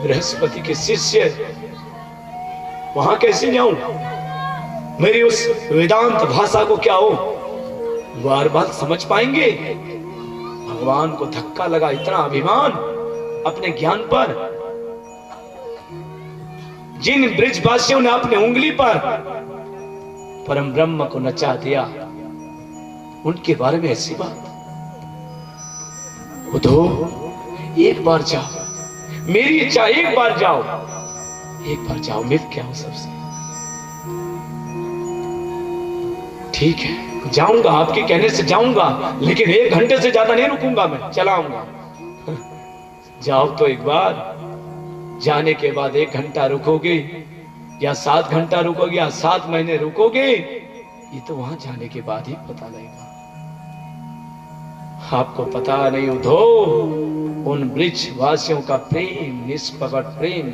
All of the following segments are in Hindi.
बृहस्पति के शिष्य, वहां कैसे जाऊं? मेरी उस वेदांत भाषा को क्या हो बार बार समझ पाएंगे? भगवान को धक्का लगा, इतना अभिमान अपने ज्ञान पर। जिन ब्रिजवासियों ने अपने उंगली पर परम ब्रह्म को नचा दिया, उनके बारे में ऐसी बात। उधो एक बार जाओ, मेरी इच्छा, एक बार जाओ, एक बार जाओ, मिल के आओ सबसे। ठीक है, जाऊंगा, आपके कहने से जाऊंगा, लेकिन 1 घंटे से ज्यादा नहीं रुकूंगा, मैं चला आऊंगा। जाओ तो एक बार, जाने के बाद 1 घंटा रुकोगे या 7 घंटा रुकोगे या 7 महीने रुकोगे, ये तो वहां जाने के बाद ही पता लगेगा। आपको पता नहीं उधो, उन ब्रिज वासियों का प्रेम, निष्कपट प्रेम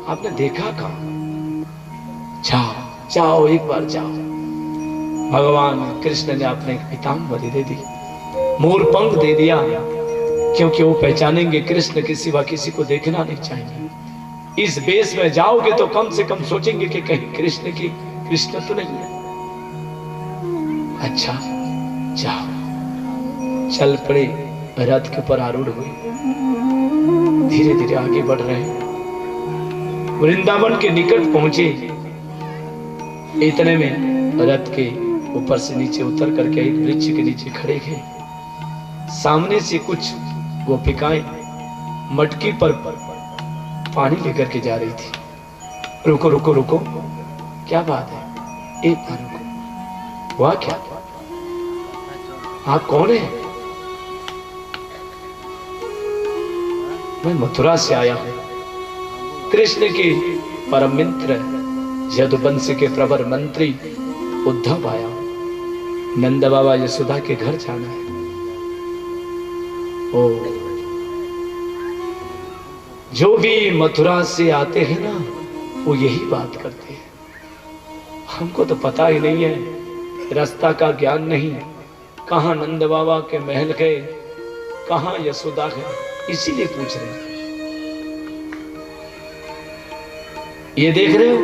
आपने देखा कहां? जाओ जाओ, एक बार जाओ। भगवान कृष्ण ने अपने पीताम्बरी दे दी, मोर पंख दे दिया, क्योंकि वो पहचानेंगे कृष्ण के सिवा किसी को देखना नहीं चाहिए। इस बेस में जाओगे तो कम से कम सोचेंगे कि कहीं कृष्ण तो नहीं है। अच्छा, जाओ। चल पड़े, रथ के ऊपर आरूढ़ हुए, धीरे धीरे आगे बढ़ रहे हैं। वृंदावन के निकट पहुंचे, इतने में रथ के ऊपर से नीचे उतर करके एक वृक्ष के नीचे खड़े गए। सामने से कुछ गोपिकाएं मटकी पर पानी लेकर के जा रही थी। रुको रुको रुको, क्या बात है? एक बार रुको। वाह, क्या आप कौन है? मैं मथुरा से आया हूं, कृष्ण के परम मित्र यदुवंश के प्रवर मंत्री उद्धव आया हूं। नंद बाबा यशोदा के घर जाना है। ओ, जो भी मथुरा से आते हैं ना, वो यही बात करते हैं। हमको तो पता ही नहीं है, रास्ता का ज्ञान नहीं, कहां नंद बाबा के महल गए, कहां यशोदा गए, इसीलिए पूछ रहे हैं। ये देख रहे हो,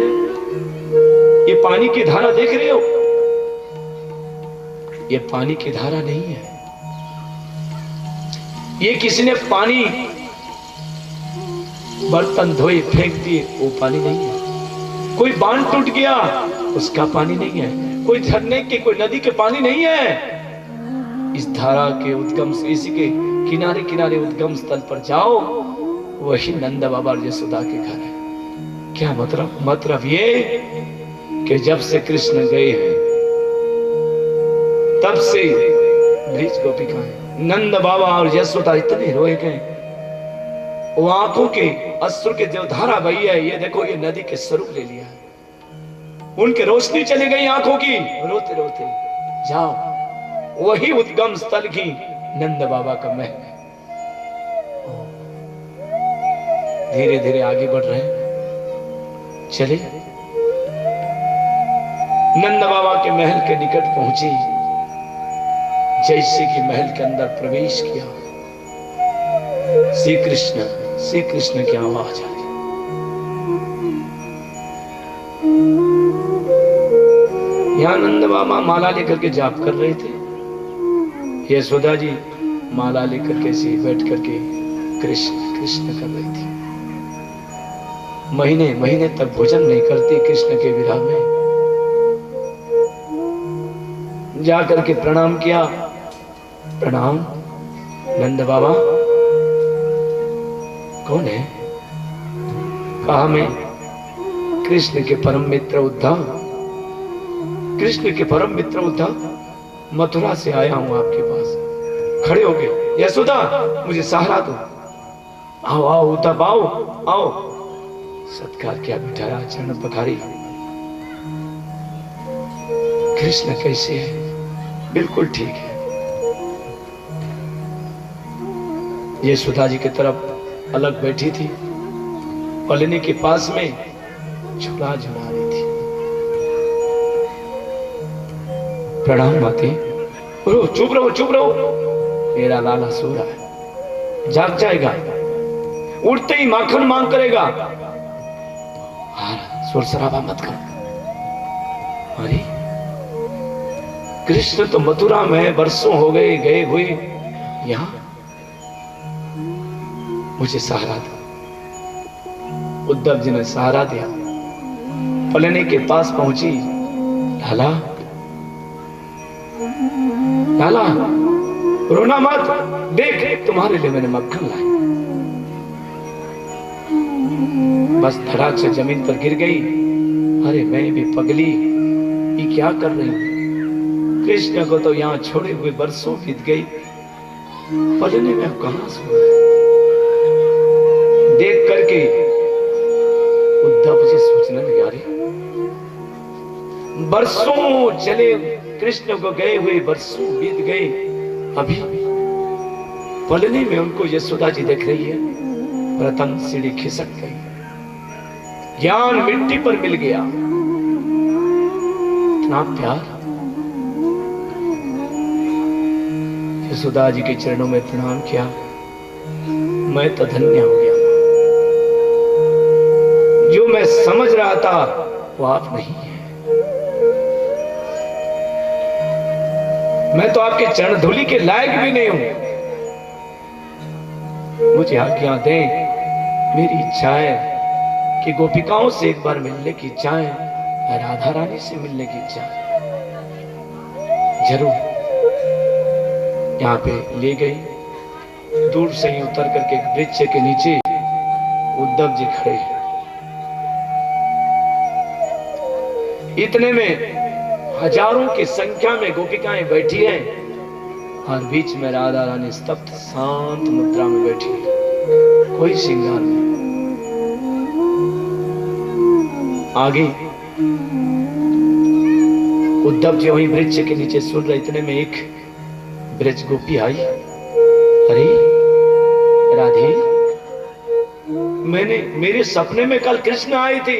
ये पानी की धारा देख रहे हो? ये पानी की धारा नहीं है, ये किसी ने पानी बर्तन धोए फेंक दिए, वो पानी नहीं है। कोई बांध टूट गया, उसका पानी नहीं है। कोई झरने के, कोई नदी के पानी नहीं है। इस धारा के उद्गम से, इसी के किनारे किनारे उद्गम स्थल पर जाओ, वही नंद बाबा यशोदा के घर है। क्या मतलब? मतलब ये कि जब से कृष्ण गए हैं, तब से ब्रिज गोपिकाएं, नंद बाबा और यशोदा इतने रोए गए, वो आंखों के अश्रु के जो धारा बही है, ये देखो, ये नदी के स्वरूप ले लिया है। उनके रोशनी चली गई आंखों की, रोते रोते। जाओ, वही उद्गम स्थल की नंद बाबा का महल है। धीरे धीरे आगे बढ़ रहे हैं, चले। नंद बाबा के महल के निकट पहुंचे, जैसे कि महल के अंदर प्रवेश किया, श्री कृष्ण की आवाज आई। यहां नंद बाबा माला लेकर के जाप कर रहे थे, यशोदा जी माला लेकर के ऐसे बैठ करके कृष्ण कृष्ण कर रही थी। महीने महीने तक भोजन नहीं करती कृष्ण के विरह में। जाकर के प्रणाम किया। प्रणाम नंद बाबा। कौन है? कहा, मैं कृष्ण के परम मित्र उद्धव, कृष्ण के परम मित्र उद्धव मथुरा से आया हूं आपके पास। खड़े हो गए। यशोदा, मुझे सहारा दो। आओ आओ उद्धव, आओ आओ। सत्कार किया, बिठाया, चरण पखारी। कृष्ण कैसे है? बिल्कुल ठीक है। यशोदा जी की तरफ अलग बैठी थी, पलनी के पास में झूला झुला रही थी। प्रणाम माते। चुप रहो चुप रहो, मेरा लाला सो रहा है, जाग जाएगा। उठते ही माखन मांग करेगा। शोर शराबा मत कर। अरे कृष्ण तो मथुरा में वर्षों हो गए गए हुए, यहां मुझे सहारा दो। उद्धव जी ने सहारा दिया। पलनी के पास पहुंची। लाला लाला रोना मत, देख तुम्हारे लिए मैंने मक्खन लाया। बस धड़ाक से जमीन पर गिर गई। अरे मैं भी पगली, ये क्या कर रही हूं? कृष्ण को तो यहां छोड़े हुए वर्षों बीत गई, पलने में अब कहां सोना है? देख करके उद्धव जी सोचने लगे, अरे बरसों चले कृष्ण को गए हुए, वर्षों बीत गए, अभी पलने में उनको यशोदा जी देख रही है। प्रथम सीढ़ी खिसक गई, ज्ञान मिट्टी पर मिल गया। इतना प्यार। यशोदा जी के चरणों में प्रणाम किया। मैं तो धन्य हो गया। जो मैं समझ रहा था वो आप नहीं है। मैं तो आपके चरण धूलि के लायक भी नहीं हूं। मुझे आज्ञा दें। मेरी इच्छा है कि गोपिकाओं से एक बार मिलने की इच्छा है, राधा रानी से मिलने की इच्छा है। जरूर। यहाँ पे ले गई। दूर से ही उतर करके वृक्ष के नीचे उद्धव जी खड़े हैं। इतने में हजारों की संख्या में गोपिकाएं बैठी हैं और बीच में राधा रानी स्तब्ध शांत मुद्रा में बैठी है। कोई श्रृंगार नहीं। आगे उद्धव जी वहीं वृक्ष के नीचे सुन रहे। इतने में एक ब्रज गोपी आई। अरे राधे, मेरे सपने में कल कृष्ण आए थे,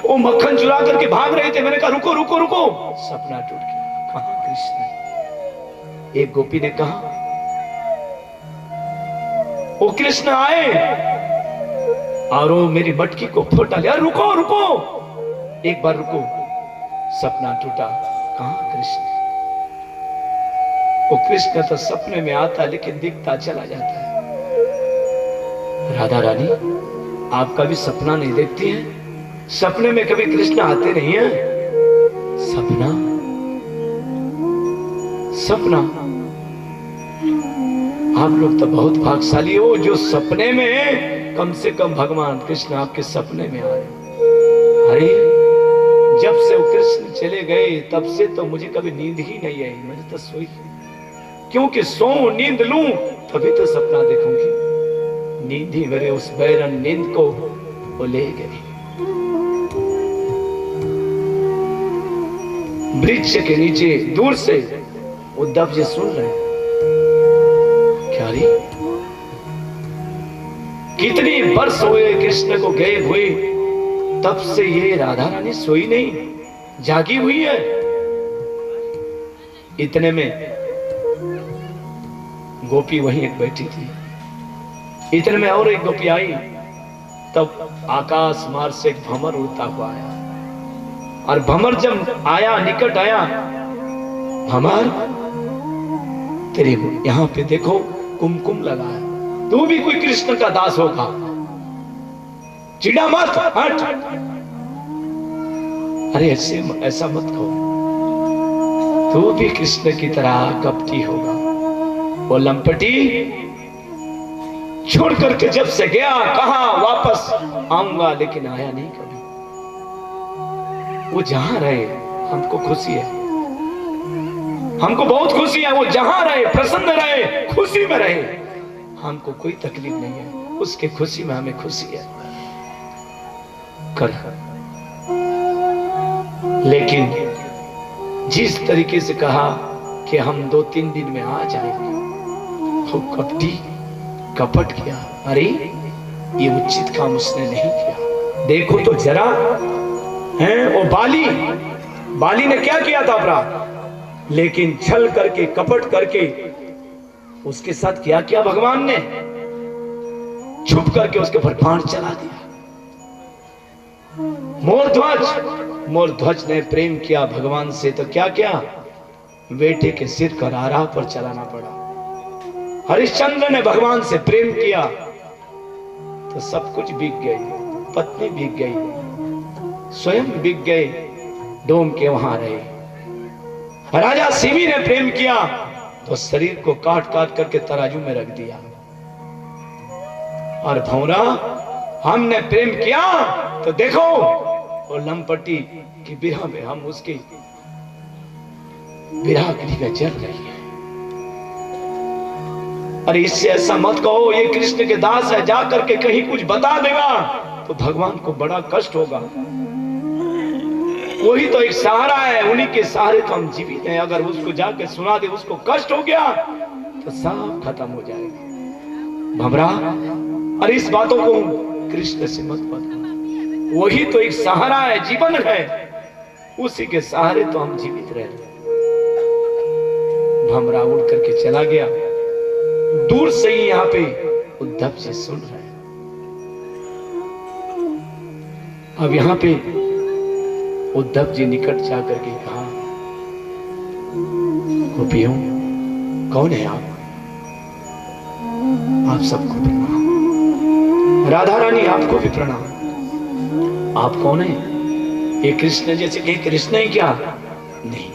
वो मक्खन चुरा करके भाग रहे थे। मैंने कहा रुको रुको रुको। सपना टूट गया। कहां कृष्ण? एक गोपी ने कहा वो कृष्ण आए और वो मेरी मटकी को फोटा लिया। रुको रुको, एक बार रुको। सपना टूटा। कहां कृष्ण? वो कृष्ण तो सपने में आता लेकिन दिखता चला जाता है। राधा रानी, आप कभी सपना नहीं देखती हैं? सपने में कभी कृष्ण आते नहीं हैं? सपना सपना। आप लोग तो बहुत भाग्यशाली हो जो सपने में कम से कम भगवान कृष्ण आपके सपने में आए। अरे जब से वो कृष्ण चले गए तब से तो मुझे कभी नींद ही नहीं आई। मैंने तो सोई, क्योंकि सो नींद लूं तभी तो सपना देखूंगी। नींद ही मेरे उस बैरन नींद को वो ले गई। वृक्ष के नीचे दूर से उद्धव जी सुन रहे हैं। क्या रे, कितनी वर्ष हुए कृष्ण को गए हुए, तब से ये राधा रानी सोई नहीं, जागी हुई है। इतने में गोपी वहीं एक बैठी थी। इतने में और एक गोपी आई। तब आकाश मार्ग से एक भंवर उड़ता हुआ आया। और भंवर जब आया, निकट आया, भंवर तेरे यहां पे देखो कुमकुम लगा है, तू भी कोई कृष्ण का दास होगा, चिढ़ा मत, हट। अरे ऐसा मत कहो, तू भी कृष्ण की तरह कपटी होगा। वो लंपटी छोड़ करके जब से गया, कहा वापस आऊंगा, लेकिन आया नहीं कभी। वो जहां रहे हमको खुशी है, हमको बहुत खुशी है। वो जहां रहे प्रसन्न रहे, खुशी में रहे, हमको कोई तकलीफ नहीं है। उसके खुशी में हमें खुशी है। कर लेकिन जिस तरीके से कहा कि हम 2-3 दिन में आ जाएंगे, वो कपटी कपट किया। अरे ये उचित काम उसने नहीं किया। देखो तो जरा है वो बाली ने क्या किया था अपराध, लेकिन छल करके कपट करके उसके साथ क्या किया भगवान ने। छुप करके उसके ऊपर बाण चला दिया। मोरध्वज ने प्रेम किया भगवान से तो क्या क्या, बेटे के सिर का राह पर चलाना पड़ा। हरिश्चंद्र ने भगवान से प्रेम किया तो सब कुछ बिक गई, पत्नी बिक गई, स्वयं बिक गए, डोम के वहां रहे। राजा सिमी ने प्रेम किया तो शरीर को काट काट करके तराजू में रख दिया। और भौरा, हमने प्रेम किया तो देखो और लंपटी की बिरह में हम उसकी बिरह में जल रही है। अरे इससे ऐसा मत कहो, ये कृष्ण के दास है, जा करके कहीं कुछ बता देगा तो भगवान को बड़ा कष्ट होगा। वही तो एक सहारा है, उन्हीं के सहारे तो हम जीवित हैं। अगर उसको जाके सुना दे, उसको कष्ट हो गया तो सब खत्म हो जाएगा। भमरा, अरे इस बातों को कृष्ण से मत बता, वही तो एक सहारा है, जीवन है, उसी के सहारे तो हम जीवित रहते। भमरा उड़ करके चला गया। दूर से ही यहाँ पे उद्धव जी सुन रहे हैं। अब यहाँ पे उद्धव जी निकट जाकर के कहा, गोपियों, कौन है आप? आप सबको प्रणाम। राधा रानी, आपको भी प्रणाम। आप कौन है? ये कृष्ण जैसे कि कृष्ण ही क्या? नहीं,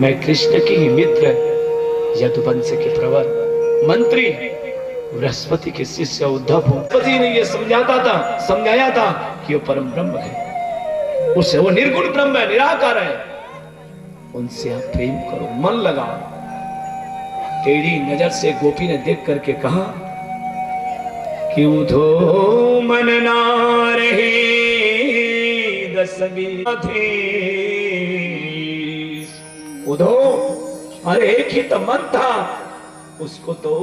मैं कृष्ण की ही मित्र, यदुवंश के प्रवर, मंत्री, बृहस्पति के शिष्य उद्धव हूं। बृहस्पति ने यह समझाया था कि वो परम ब्रह्म है, उससे वो निर्गुण ब्रह्म है, निराकार है, उनसे आप प्रेम करो, मन लगाओ। टेढ़ी नजर से गोपी ने देख करके कहा कि उधो मन ना रहे दसवी उधो, अरे एक ही तो मन था, उसको तो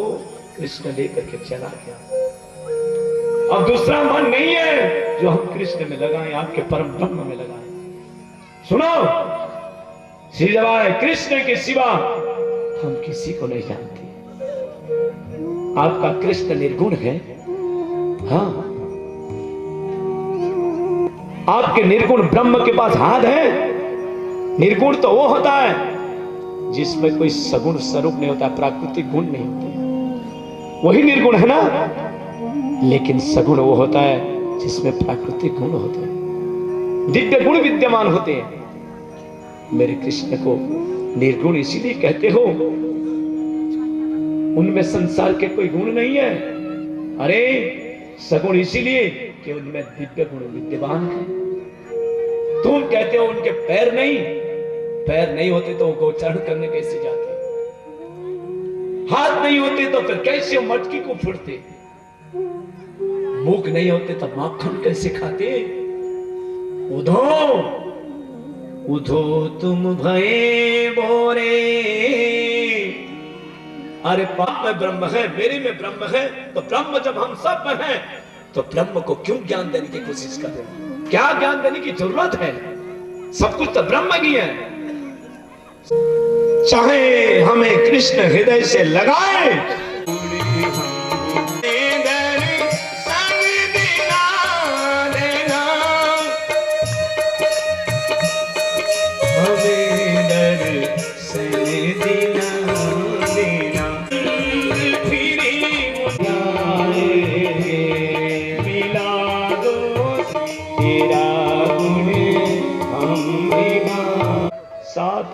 कृष्ण लेकर के चला गया। अब दूसरा मन नहीं है जो हम कृष्ण में लगाएं, आपके परम ब्रह्म में लगाएं। सुनो, सिवाय कृष्ण के सिवा हम किसी को नहीं जानते। आपका कृष्ण निर्गुण है, हाँ, आपके निर्गुण ब्रह्म के पास हाथ है। निर्गुण तो वो होता है जिसमें कोई सगुण स्वरूप नहीं होता, प्राकृतिक गुण नहीं होते, वही निर्गुण है ना। लेकिन सगुण वो होता है जिसमें प्राकृतिक गुण होते हैं, दिव्य गुण विद्यमान होते हैं। मेरे कृष्ण को निर्गुण इसीलिए कहते हो, उनमें संसार के कोई गुण नहीं है। अरे सगुण इसीलिए कि उनमें दिव्य गुण विद्यमान है। तुम कहते हो उनके पैर नहीं, पैर नहीं होते तो वो गोचरण करने कैसे जाते, हाथ नहीं होते तो फिर कैसे मटकी को फुड़ते, मुख नहीं होते तो माखन कैसे खाते। उधो उधो तुम भये बोरे, अरे पाप में ब्रह्म है, मेरे में ब्रह्म है, तो ब्रह्म जब हम सब में है तो ब्रह्म को क्यों ज्ञान देने की कोशिश कर रहे हैं? क्या ज्ञान देने की जरूरत है? सब कुछ तो ब्रह्म ही है। चाहे हमें कृष्ण हृदय से लगाए,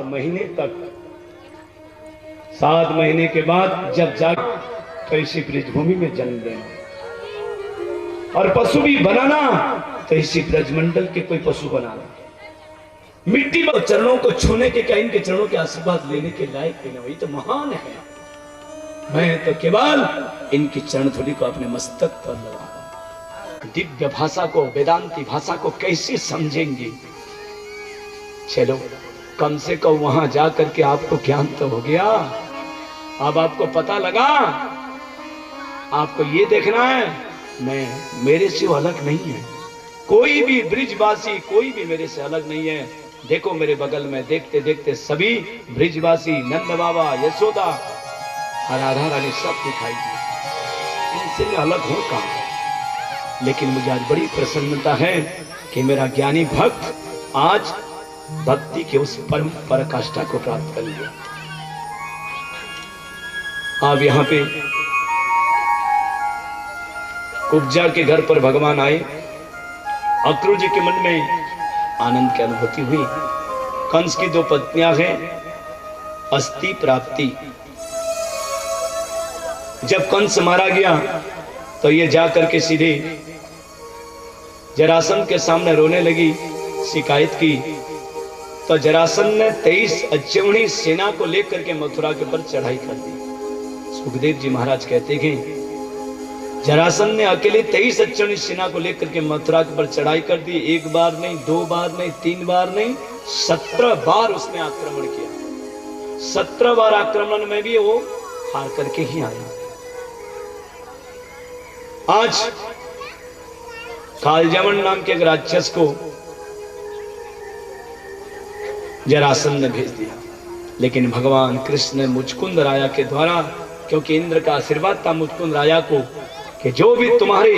महीने तक, 7 महीने के बाद जब जाग तो इसी ब्रजभूमि में जन्म देना, और पशु भी बनाना तो इसी ब्रजमंडल के कोई पशु बनाना। मिट्टी में चरणों को छूने के, क्या इनके चरणों के आशीर्वाद लेने के लायक भी ना, वही तो महान है। मैं तो केवल इनकी चरण धूलि को अपने मस्तक पर लगा। दिव्य भाषा को, वेदांती भाषा को कैसे समझेंगे? चलो कम से कम वहां जाकर के आपको ज्ञान तो हो गया। अब आपको पता लगा, आपको ये देखना है मैं मेरे से अलग नहीं है, कोई भी ब्रिजवासी कोई भी मेरे से अलग नहीं है। देखो मेरे बगल में, देखते देखते सभी ब्रिजवासी, नंद बाबा, यशोदा और राधा रानी सब दिखाई दिए। इनसे मैं अलग हूं कहां। लेकिन मुझे आज बड़ी प्रसन्नता है कि मेरा ज्ञानी भक्त आज भक्ति के उस परम पराकाष्ठा को प्राप्त कर लिया। अब यहां पे कुब्जा के घर पर भगवान आए। अक्रूर जी के मन में आनंद की अनुभूति हुई। कंस की दो पत्नियां हैं, अस्थि प्राप्ति। जब कंस मारा गया तो ये जाकर के सीधे जरासंध के सामने रोने लगी, शिकायत की। तो जरासंध ने 23 अश्विनी सेना को लेकर के मथुरा के ऊपर चढ़ाई कर दी। सुखदेव जी महाराज कहते हैं जरासंध ने अकेले 23 अश्विनी सेना को लेकर के मथुरा के ऊपर चढ़ाई कर दी। एक बार नहीं, 2 बार नहीं, 3 बार नहीं, 17 बार उसने आक्रमण किया। 17 बार आक्रमण में भी वो हार करके ही आया। आज कालजमन नाम के एक राक्षस को जरासंध ने भेज दिया। लेकिन भगवान कृष्ण ने मुचकुंद राया के द्वारा, क्योंकि इंद्र का आशीर्वाद था मुचकुंद राया को कि जो भी तुम्हारी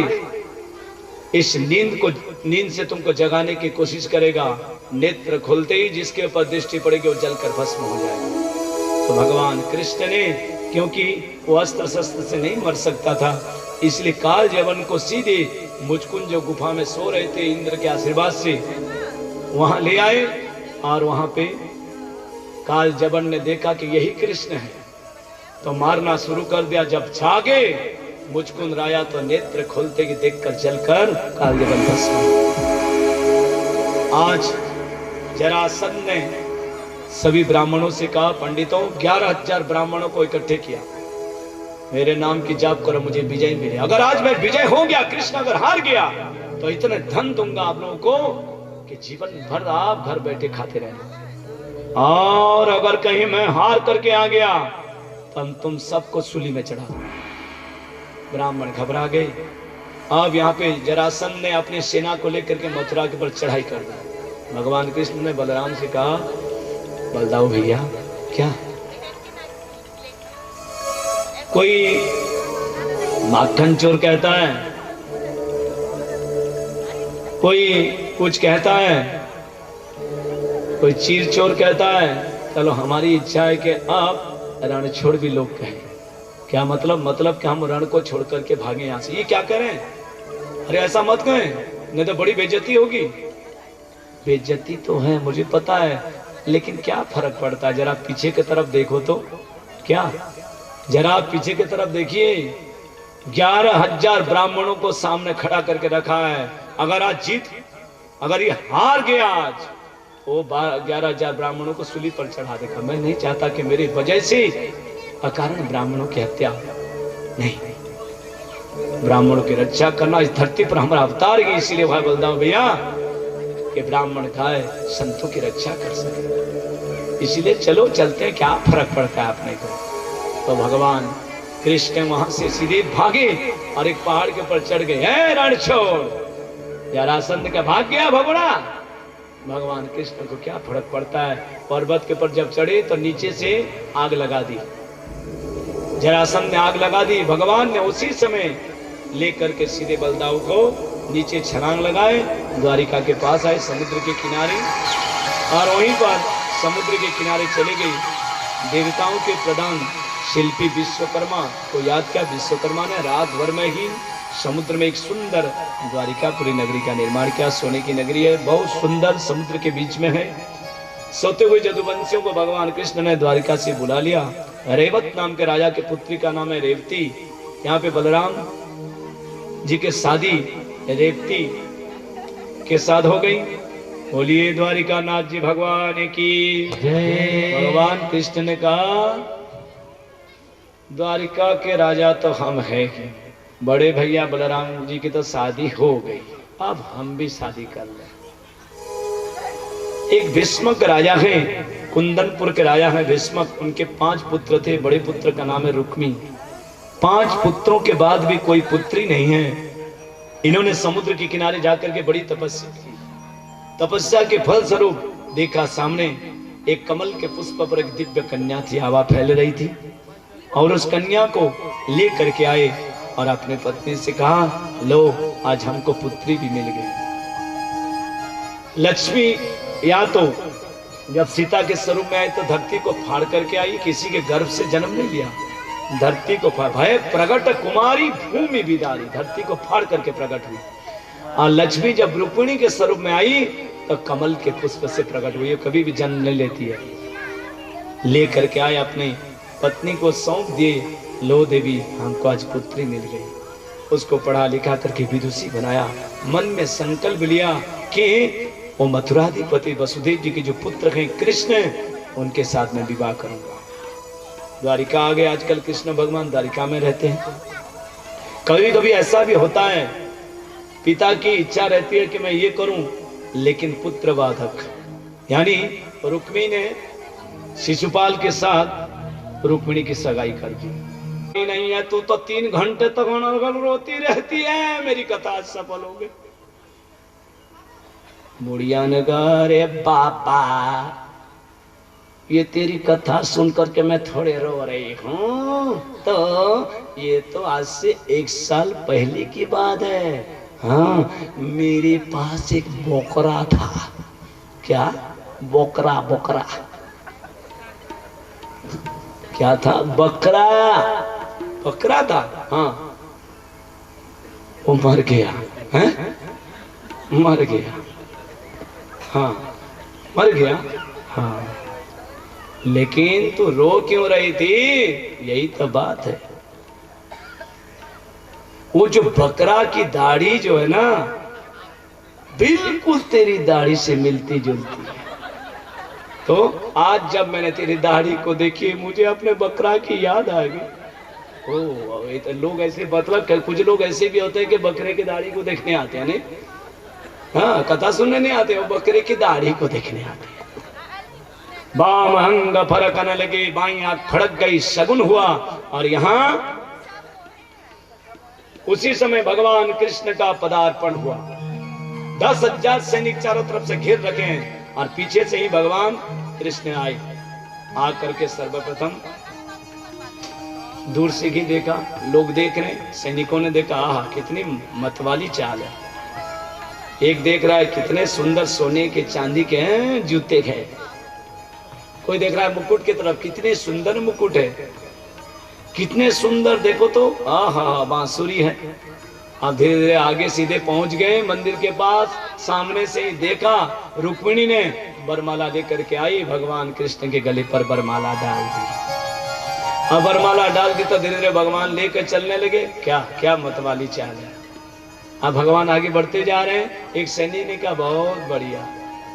इस नींद से तुमको जगाने की कोशिश करेगा, नेत्र खुलते ही जिसके ऊपर दृष्टि पड़ेगी वो जलकर भस्म हो जाएगा। तो भगवान कृष्ण ने, क्योंकि वो अस्त्र शस्त्र से नहीं मर सकता था, इसलिए कालजवन को सीधे मुचकुंद जो गुफा में सो रहे थे इंद्र के आशीर्वाद से वहां ले आए। और वहां पे कालजवन ने देखा कि यही कृष्ण है तो मारना शुरू कर दिया। जब छागे मुचकुंद राया तो नेत्र खोलते ही देखकर जलकर कालजवन भस्म। आज जरासंध ने सभी ब्राह्मणों से कहा, पंडितों 11,000 ब्राह्मणों को इकट्ठे किया, मेरे नाम की जाप करो, मुझे विजय मिले। अगर आज मैं विजय हो गया, कृष्ण अगर हार गया तो इतने धन दूंगा आप लोगों को कि जीवन भर आप घर बैठे खाते रहना। और अगर कहीं मैं हार करके आ गया तो तुम सबको सूली में चढ़ा दूंगा। ब्राह्मण घबरा गए। अब यहाँ पे जरासंध ने अपनी सेना को लेकर के मथुरा के ऊपर चढ़ाई कर दी। भगवान कृष्ण ने बलराम से कहा, बलदाऊ भैया, क्या कोई माखन चोर कहता है, कोई कुछ कहता है, कोई चीर चोर कहता है। चलो हमारी इच्छा है कि आप रण छोड़ भी लोग कहें। क्या मतलब कि हम रण को छोड़ करके भागे यहां से। ये क्या करें? अरे ऐसा मत कहें, नहीं तो बड़ी बेइज्जती होगी। बेइज्जती तो है, मुझे पता है, लेकिन क्या फर्क पड़ता है? जरा पीछे की तरफ देखो तो। क्या? जरा पीछे की तरफ देखिए, 11,000 ब्राह्मणों को सामने खड़ा करके रखा है। अगर ये हार गया आज, वो 11,000 ब्राह्मणों को सूली पर चढ़ा देगा। मैं नहीं चाहता कि मेरी वजह से अकारण ब्राह्मणों की हत्या नहीं। ब्राह्मणों की रक्षा करना इस धरती पर हमारा अवतार है। इसीलिए भाई बलदाऊ भैया कि ब्राह्मण गाय संतों की रक्षा कर सके। इसीलिए चलो चलते हैं, क्या फर्क पड़ता है अपने को। तो भगवान कृष्ण वहां से सीधे भागे और एक पहाड़ के ऊपर चढ़ गए। रण छोड़, जरासंध का भाग गया भगोड़ा। भगवान कृष्ण को क्या फर्क पड़ता है। पर्वत के ऊपर जब चढ़े तो नीचे से आग लगा दी। जरासंध ने आग लगा दी। भगवान ने उसी समय लेकर के सीधे बलदाऊ को नीचे छलांग लगाए, द्वारिका के पास आए समुद्र के किनारे, और वहीं पर समुद्र के किनारे चले गए। देवताओं के प्रधान शिल्पी विश्वकर्मा को याद किया। विश्वकर्मा ने रात भर में ही समुद्र में एक सुंदर द्वारिकापुरी नगरी का निर्माण किया। सोने की नगरी है, बहुत सुंदर, समुद्र के बीच में है। सोते हुए जदुवंशियों को भगवान कृष्ण ने द्वारिका से बुला लिया। रेवत नाम के राजा के पुत्री का नाम है रेवती। यहाँ पे बलराम जी के शादी रेवती के साथ हो गई। बोलिए द्वारिका नाथ जी भगवान की जय। भगवान कृष्ण ने कहा, द्वारिका के राजा तो हम हैं, बड़े भैया बलराम जी की तो शादी हो गई, अब हम भी शादी कर लें। एक भीष्मक राजा है, कुंदनपुर के राजा है भीष्मक। उनके 5 पुत्र थे। बड़े पुत्र का नाम है रुक्मी। 5 पुत्रों के बाद भी कोई पुत्री नहीं है। इन्होंने समुद्र के किनारे जाकर के बड़ी तपस्या की। तपस्या के फल स्वरूप देखा सामने एक कमल के पुष्प पर एक दिव्य कन्या थी, हवा फैल रही थी, और उस कन्या को ले करके आए और अपने पत्नी से कहा, लो आज हमको पुत्री भी मिल गई। लक्ष्मी या तो जब सीता के स्वरूप में आई तो धरती को फाड़ करके आई, किसी के गर्भ से जन्म नहीं लिया, धरती को फाड़, भय प्रगट कुमारी भूमि बिदारी, धरती को फाड़ करके प्रकट हुई। और लक्ष्मी जब रुक्मिणी के स्वरूप में आई तो कमल के पुष्प से प्रकट हुई, कभी भी जन्म नहीं लेती है। लेकर के आए, अपनी पत्नी को सौंप दिए, लो देवी हमको आज पुत्री मिल गई। उसको पढ़ा लिखा करके विदुषी बनाया, मन में संकल्प लिया कि वो मथुराधिपति वसुदेव जी के जो पुत्र हैं कृष्ण, उनके साथ में विवाह करूंगा। द्वारिका आ गए, आजकल कृष्ण भगवान द्वारिका में रहते हैं। कभी कभी ऐसा भी होता है, पिता की इच्छा रहती है कि मैं ये करूं, लेकिन पुत्र बाधक, यानी रुक्मिणी ने शिशुपाल के साथ रुक्मिणी की सगाई कर दी। नहीं है तू तो 3 घंटे तक अनर्गल रोती रहती है, मेरी कथा सफल हो गई। बुढ़िया ने कहा, अरे बाबा ये तेरी कथा सुन करके मैं थोड़े रो रही हूँ, तो ये तो आज से 1 साल पहले की बात है। हाँ, मेरे पास एक बोकरा था। क्या? बोकरा। बोकरा क्या था? बकरा। बकरा था। हाँ, वो मर गया है? मर गया। हाँ, मर गया। हाँ, लेकिन तू रो क्यों रही थी? यही तो बात है। वो जो बकरा की दाढ़ी जो है ना, बिल्कुल तेरी दाढ़ी से मिलती जुलती है। तो आज जब मैंने तेरी दाढ़ी को देखी, मुझे अपने बकरा की याद आ गई। ओ, तो लोग ऐसे, मतलब कुछ लोग ऐसे भी होते हैं कि बकरे की दाढ़ी को देखने आते हैं, नहीं? हाँ, कथा सुनने नहीं आते, वो बकरे की दाढ़ी को देखने आते हैं। बाम अंग फरकने लगे, बाई आंख फड़क गई, शगुन हुआ। और यहाँ उसी समय भगवान कृष्ण का पदार्पण हुआ। 10,000 सैनिक चारों तरफ से घेर रखे हैं और पीछे से ही भगवान कृष्ण आए। आकर के सर्वप्रथम दूर से ही देखा, लोग देख रहे हैं, सैनिकों ने देखा, आहा कितनी मतवाली चाल है। एक देख रहा है कितने सुंदर सोने के चांदी के हैं जूते हैं। कोई देख रहा है मुकुट की तरफ, कितने सुंदर मुकुट है, कितने सुंदर, देखो तो आहा बांसुरी है। अब धीरे धीरे आगे सीधे पहुंच गए मंदिर के पास। सामने से ही देखा, रुक्मिणी ने बरमाला लेकर के आई, भगवान कृष्ण के गले पर बरमाला डाल दी। अब बरमाला डाल दी तो धीरे धीरे भगवान लेकर चलने लगे। क्या क्या मतवाली चाल है। अब भगवान आगे बढ़ते जा रहे हैं। एक सैनिक ने कहा, बहुत बढ़िया।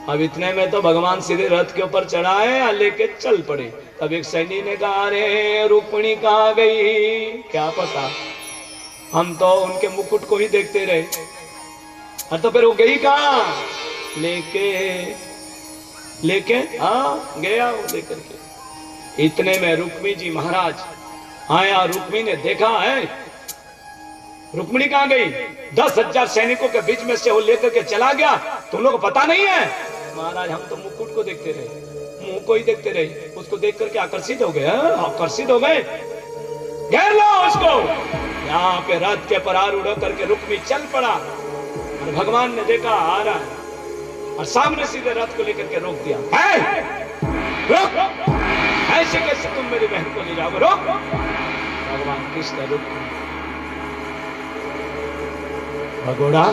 अब इतने में तो भगवान सीधे रथ के ऊपर चढ़ाए और लेके चल पड़े। तब एक सैनिक ने कहा, अरे रुक्मिणी कहाँ गई? क्या पता, हम तो उनके मुकुट को ही देखते रहे। और तो फिर वो गई कहाँ? लेके हाँ गया वो लेकर के। इतने में रुक्मिणी जी महाराज आया। रुक्मिणी ने देखा है, रुक्मिणी कहाँ गई? 10,000 सैनिकों के बीच में से वो लेकर के चला गया। तुम लोग को पता नहीं है? महाराज हम तो मुकुट को देखते रहे, मुंह को ही देखते रहे, उसको देख करके आकर्षित हो गए। आकर्षित हो गए, घेर लो उसको। यहाँ पे रथ के पर आरूढ़ करके रुक्मिणी चल पड़ा और भगवान ने देखा आ रहा है और सामने सीधे रथ को लेकर के रोक दिया। है? रोक, ऐसे कैसे तुम मेरी बहन को ले जाओगे? रोक। भगवान कृष्ण रुक। भगोड़ा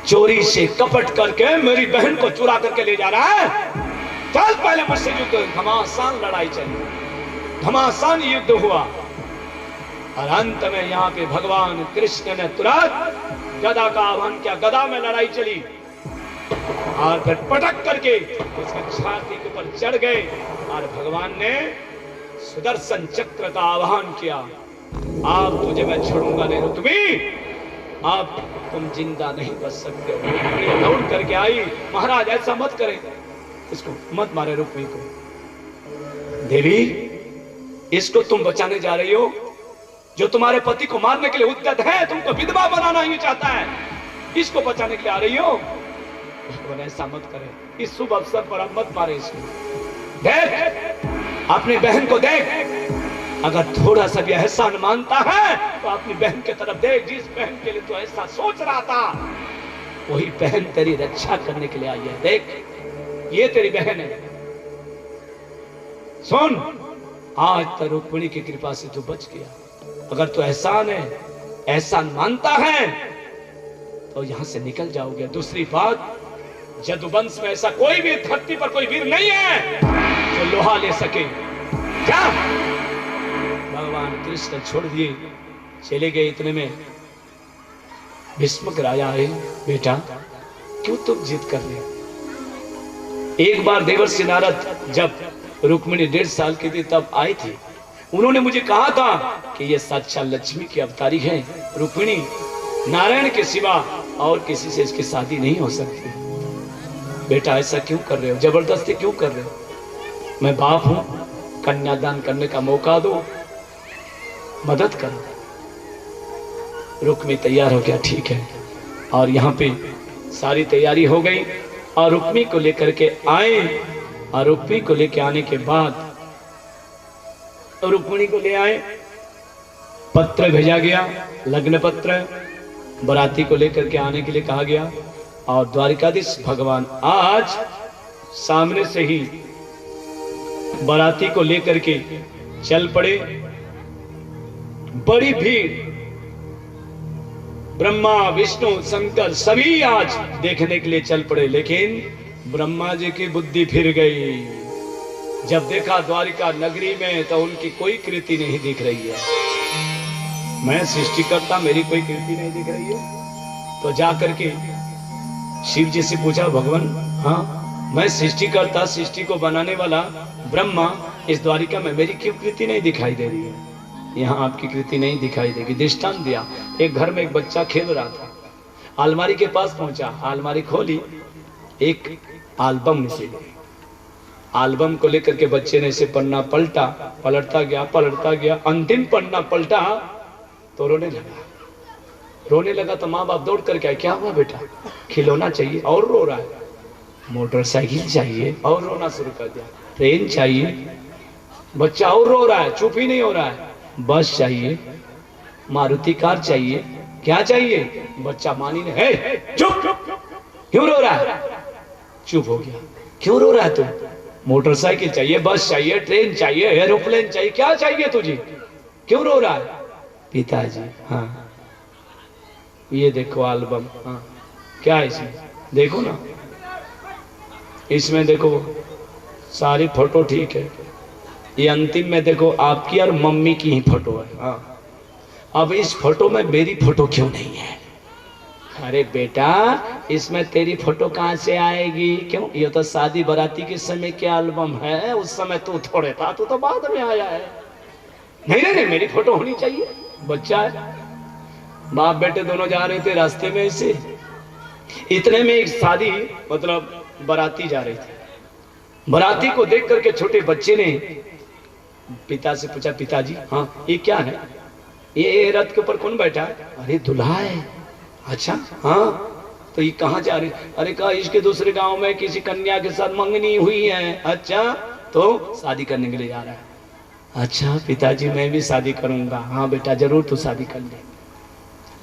चोरी से कपट करके मेरी बहन को चुरा करके ले जा रहा है। चल पहले मुझसे युद्ध। घमासान लड़ाई चली, घमासान युद्ध हुआ और अंत में यहाँ पे भगवान कृष्ण ने तुरंत गदा का आह्वान किया। गदा में लड़ाई चली और फिर पटक करके उसके छाती के ऊपर चढ़ गए और भगवान ने सुदर्शन चक्र का आह्वान किया। आप तुझे मैं छोड़ूंगा नहीं रुक्मिणी, आप तुम जिंदा नहीं बच सकते हो। दौड़ करके आई। महाराज ऐसा मत करें, इसको मत मारे रुक्मिणी को। देवी इसको तुम बचाने जा रही हो, जो तुम्हारे पति को मारने के लिए उद्यत है, तुमको विधवा बनाना ही चाहता है, इसको बचाने के लिए आ रही हो। भगवान ऐसा मत करे, इस शुभ अवसर पर आप मत मारे इसको। देख अपनी बहन को देख, अगर थोड़ा सा भी एहसान मानता है तो अपनी बहन की तरफ देख। जिस बहन के लिए तो ऐसा सोच रहा था वही बहन तेरी रक्षा करने के लिए आई है। देख ये तेरी बहन है। सुन, आज तक रुक्मिणी की कृपा से तू बच गया। अगर तू एहसान मानता है तो यहां से निकल जाओगे। दूसरी बात, जदुवंश में ऐसा कोई भी धरती पर कोई वीर नहीं है जो लोहा ले सके। क्या भगवान कृष्ण छोड़ दिए, चले गए। इतने में भीष्मक राजा आए, बेटा क्यों तुम जिद कर रहे? एक बार देवर्षि नारद जब रुक्मिणी 1.5 साल की थी तब आई थी। उन्होंने मुझे कहा था कि ये साक्षात लक्ष्मी की अवतारी है। रुक्मिणी नारायण के सिवा और किसी से इसकी शादी नहीं हो सकती। बेटा ऐसा क्यों कर रहे हो? जबरदस्ती क्यों कर रहे हो? मैं बाप हूं, कन्यादान करने का मौका दो, मदद करो। रुक्मी तैयार हो गया, ठीक है। और यहाँ पे सारी तैयारी हो गई और रुक्मी को लेकर के आए। और रुक्मी को लेकर आने के बाद रुक्मिणी को ले आए, पत्र भेजा गया, लग्न पत्र। बराती को लेकर के आने के लिए कहा गया। और द्वारिकाधीश भगवान आज सामने से ही बराती को लेकर के चल पड़े। बड़ी भीड़, ब्रह्मा विष्णु शंकर सभी आज देखने के लिए चल पड़े। लेकिन ब्रह्मा जी की बुद्धि फिर गई। जब देखा द्वारिका नगरी में तो उनकी कोई कृति नहीं दिख रही है। मैं सृष्टि करता, मेरी कोई कृति नहीं दिख रही है। तो जाकर के शिव जी से पूछा, भगवान हाँ मैं सृष्टि करता, सृष्टि को बनाने वाला ब्रह्मा, इस द्वारिका में मेरी क्यों कृति नहीं दिखाई दे रही है? यहाँ आपकी कृति नहीं दिखाई देगी। दृष्टांत दिया। एक घर में एक बच्चा खेल रहा था, अलमारी के पास पहुंचा, अलमारी खोली, एक एल्बम निकली। एल्बम को लेकर के बच्चे ने इसे पन्ना पलटता गया। अंतिम पन्ना पलटा तो रोने लगा। तो माँ बाप दौड़ करके आए, क्या हुआ बेटा? खिलौना चाहिए और रो रहा है। मोटरसाइकिल चाहिए और रोना शुरू कर दिया। ट्रेन चाहिए, बच्चा और रो रहा है, चुप ही नहीं हो रहा है। बस चाहिए, मारुति कार चाहिए, क्या चाहिए? बच्चा मानी ने, चुप, क्यों रो रहा है? चुप हो गया। क्यों रो रहा है तू? मोटरसाइकिल चाहिए, बस चाहिए, ट्रेन चाहिए, एरोप्लेन चाहिए, क्या चाहिए तुझे? क्यों रो रहा है? पिताजी हाँ ये देखो एल्बम। हाँ क्या है इसमें? देखो ना, इसमें देखो सारी फोटो ठीक है। ये अंतिम में देखो आपकी और मम्मी की ही फोटो है। हाँ अब इस फोटो में मेरी फोटो क्यों नहीं है? अरे बेटा इसमें तेरी फोटो कहाँ से आएगी? क्यों? ये तो शादी बाराती के समय के एल्बम है। उस समय तू थोड़े था, तू तो बाद में आया है। नहीं मेरी फोटो होनी चाहिए। बच्चा है, बाप बेटे दोनों जा रहे थे रास्ते में ऐसे, इतने में एक शादी मतलब बाराती जा रही थी। बाराती को देख करके छोटे बच्चे ने पिता से पूछा, पिताजी हाँ ये क्या है? ये रथ के ऊपर कौन बैठा है? अरे दूल्हा है। अच्छा हाँ तो ये कहाँ जा रही? अरे कहा इसके दूसरे गांव में किसी कन्या के साथ मंगनी हुई है। अच्छा तो शादी करने के लिए जा रहा है। अच्छा पिताजी मैं भी शादी करूंगा। हाँ बेटा जरूर तू शादी कर ले,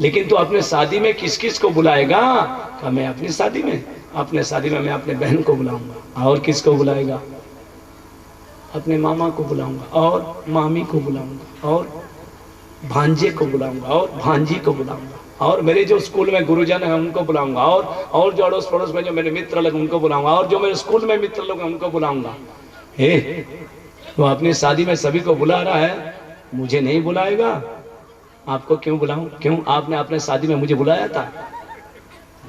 लेकिन तू अपने शादी में किस किस को बुलाएगा? कहा मैं अपनी शादी में मैं अपने बहन को बुलाऊंगा। और किसको बुलाएगा? अपने मामा को बुलाऊंगा और मामी को बुलाऊंगा और भांजे को बुलाऊंगा और भांजी को बुलाऊंगा और मेरे जो स्कूल में गुरुजन है उनको बुलाऊंगा और जो अड़ोस पड़ोस में जो मेरे मित्र लोग उनको बुलाऊंगा और जो मेरे स्कूल में मित्र लोग उनको बुलाऊंगा। वो अपनी शादी में सभी को बुला रहा है, मुझे नहीं बुलाएगा? आपको क्यों बुलाऊं? क्यों आपने अपने शादी में मुझे बुलाया था?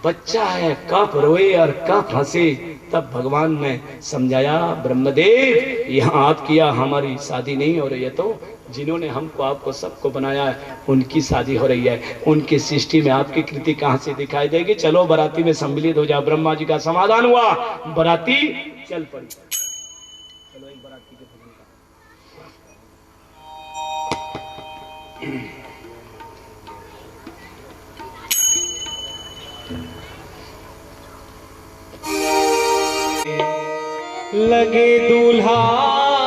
बच्चा है, कब रोए और कब हंसे। तब भगवान ने समझाया, ब्रह्मदेव यहाँ आप किया, हमारी शादी नहीं हो रही है। तो जिन्होंने हमको आपको सबको बनाया है उनकी शादी हो रही है। उनकी सृष्टि में आपकी कृति कहाँ से दिखाई देगी? चलो बाराती में सम्मिलित हो जाओ। ब्रह्मा जी का समाधान हुआ, बाराती चल पड़ी। चलो एक बाराती के लगे दूल्हा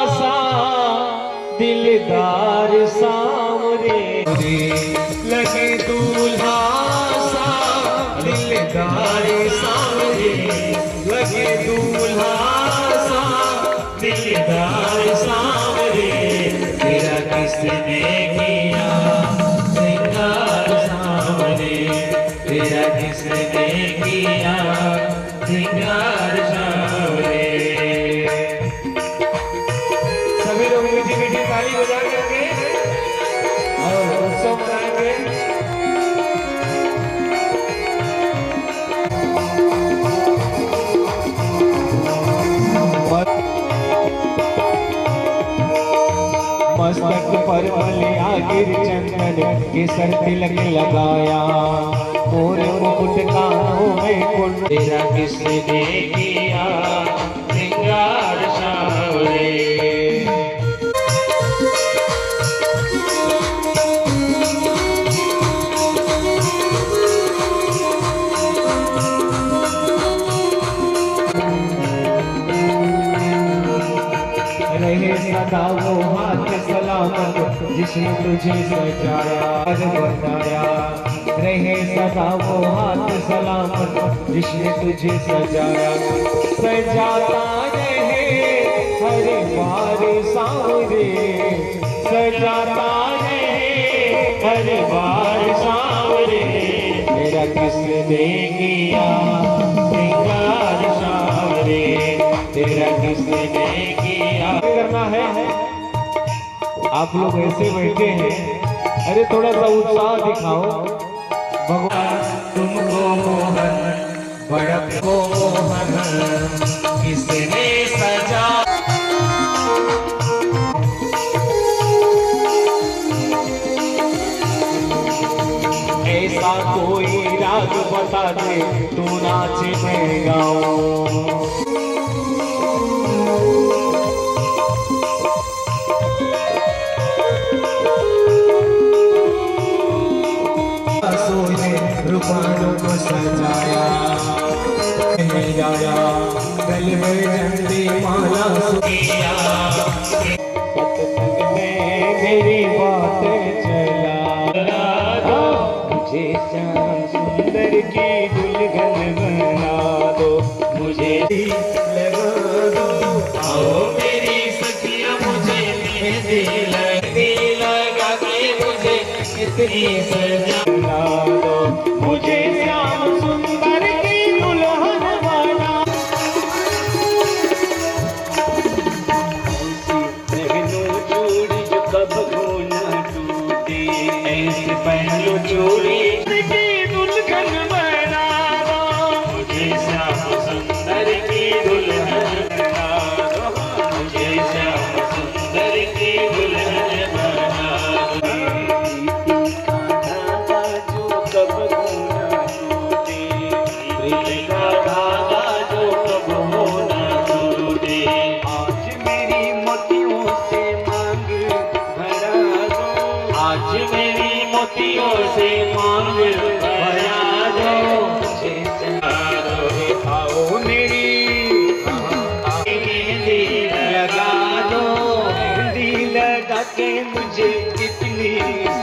सा दिलदार लगे दूल्हा सा दिलदार सांवरे, लगे दूल्हा सा दिलदार सांवरे, तेरा किसने किया श्रृंगार सांवरे, तेरा किसने किया श्रृंगार सांवरे। सभी लोग मीठी मीठी ताली बजा करके और उत्सव मनाएंगे। मस्तक पर मलिया गिर चंदन केसर तिलक लगाया, मोरे मुकुट कानों में कुंड, तेरा किसने किया श्रृंगार सांवरे। रहे सदा वो हाथ सलामत जिसने तुझे सजाया बनाया, रहे सदा वो हाथ सलामत जिसने तुझे सजाया, सजाता रहे हर बार सांवरे, सजाता रहे हर बार सांवरे, तेरा किसने किया श्रृंगार सांवरे, तेरा किसने किया। करना है आप लोग ऐसे बैठे हैं, अरे थोड़ा सा उत्साह दिखाओ। भगवान तुमको मोहन बड़क को मोहन किसने सजा, ऐसा कोई राग बता दे तू नाच में गाओ। रूपानों को सजाया जाया, गल में झंडी माला सुनिया, सतसंग में मेरी बात चला दो, मुझे श्याम सुंदर की दुल्हन बना दो, मुझे लगा दो, आओ मेरी सखिया मुझे मेहंदी लगा के मुझे इतनी सजा दो, मुझे श्याम सुंदर की दुल्हन बना। पहनो चूड़ी जो कभी न टूटे, ऐसे पहनो चूड़ी की दुल्हन बना दो, मुझे श्याम सुंदर की दुल्हन बना दो, मुझे श्याम सुंदर की दुल्हन बना दो। मोतियों से मांग भरा दो, आओ मेरी मेहंदी लगा दो, मेहंदी लगा के मुझे इतनी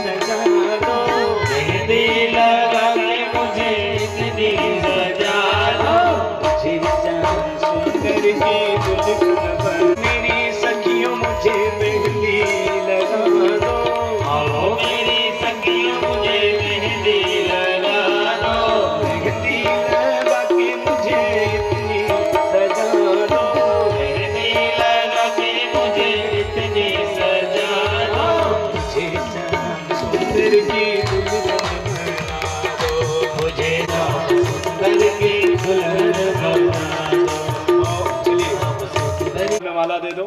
सजा दो, मेहंदी लगा के मुझे इतनी सजा दो, मुझे श्याम सुंदर की दुल्हन मेरी सखियों मुझे मेहंदी लगा दो, आओ मेरी सखियों मुझे मेहंदी लगा दो, मेहंदी लगा के मुझे इतनी सजा दो, मेहंदी लगा के मुझे इतनी सजा दो, मुझे श्याम सुंदर की दुल्हन बना दो, मुझे श्याम सुंदर की दुल्हन बना दो। चलिए माला दे दो।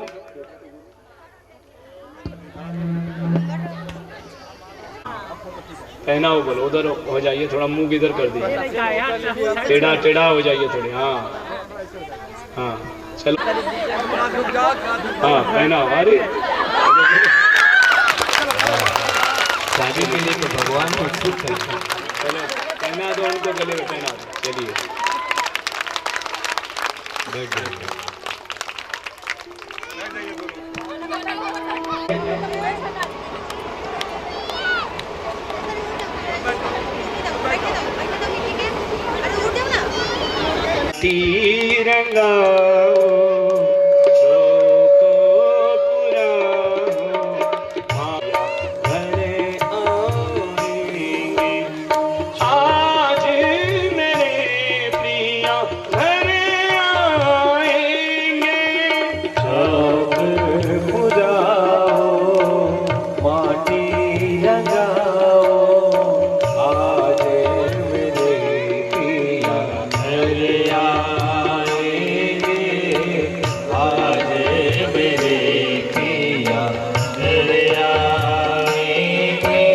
पहनाओ बोलो, उधर हो जाइए, थोड़ा मुंह इधर कर दीजिए, टेढ़ा टेढ़ा हो जाइए थोड़ी। हाँ हाँ चलो, हाँ पहनाओ। अरे शादी के लिए तो भगवान को खुद करना। चलो पहना दो उनको, गले में पहना दो। चलिए बैठ जाइए। रंगाओ शोको पुराओ घर आएंगे आज मेरे प्रिया घर आएंगे शोक पुराओ माटी रंगाओ आज मेरे प्रिया घर आएंगे आज मेरे प्रिया घर आएंगे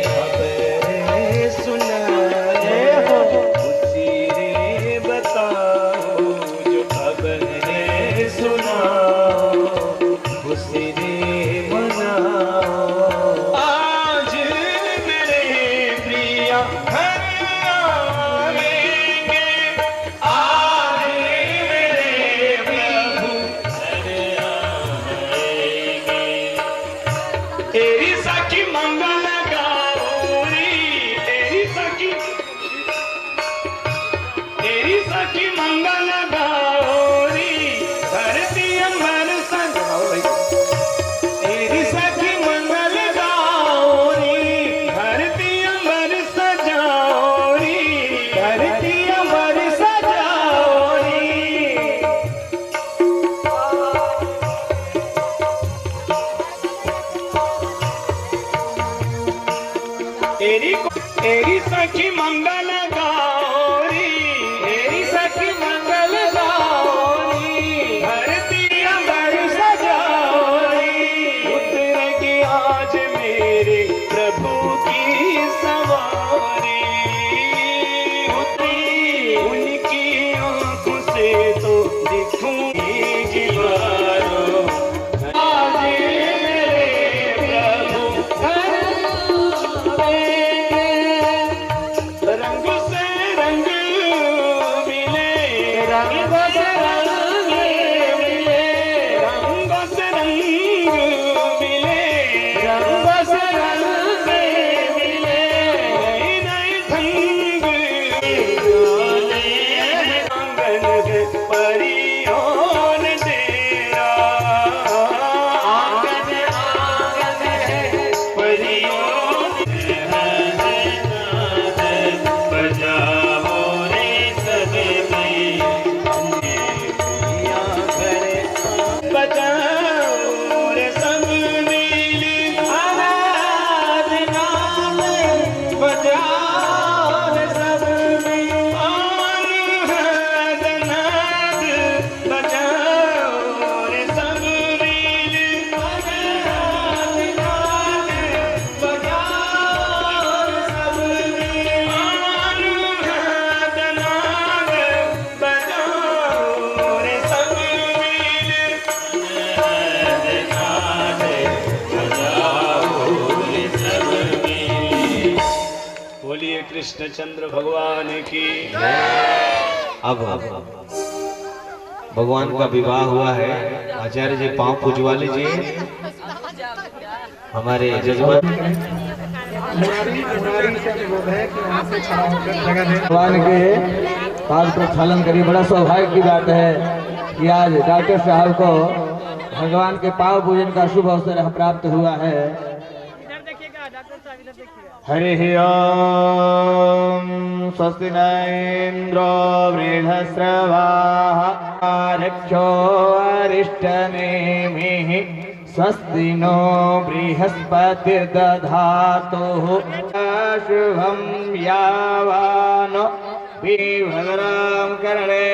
खबरें सुनाए हो उसी रे बताओ जो खबरें सुनाओ उसी रे मनाओ आज मेरे प्रिया घर आएंगे आज मेरे प्रभु घर आएंगे तेरी सखी मंगल गौरी तेरी सखी मंगल गौरी धरती अंबर सजाओ तेरी सखी मंगल गौरी धरती अंबर सजाओरी धरती अंबर सजाओरी तेरी सखी मंगल गौरी तेरी सखी मंगल गौरी धरती अंबर सजाओरी उतरेगी आज मेरे प्रभु की सवारी उनकी आंखों से तो दिखूंगी जीवारो आज मेरे प्रभु घर आएंगे रंग से रंग मिले रंग से रंग मिले रंग से रंग मिले रंग से रंग मिले नई नई ढंग आंगन है परियों ने तेरा आंगन है परियों बजाओ रे सब बजाओ रे सब मिल आराधना बजाओ रे सब मिल आराधना बजाओ रे सब मिल आराधना बजाओ रे सब मिल आराधना बजाओ रे सब बोलिए कृष्णचंद्र भगवान की अब भगवान का विवाह हुआ है। आचार्य जी पांव पूजवा लीजिए। हमारे जजमान भगवान के पाद प्रक्षालन करिए। बड़ा सौभाग्य की बात है कि आज डॉक्टर साहब को भगवान के पाव पूजन का शुभ अवसर प्राप्त हुआ है। हरि ओम स्वस्ति न इंद्रो वृहस्रवाः रक्षो अरिष्टनेमिः स्वस्ति नो बृहस्पतिर्दधातु शुभं यावानो विभद्रां कर्णे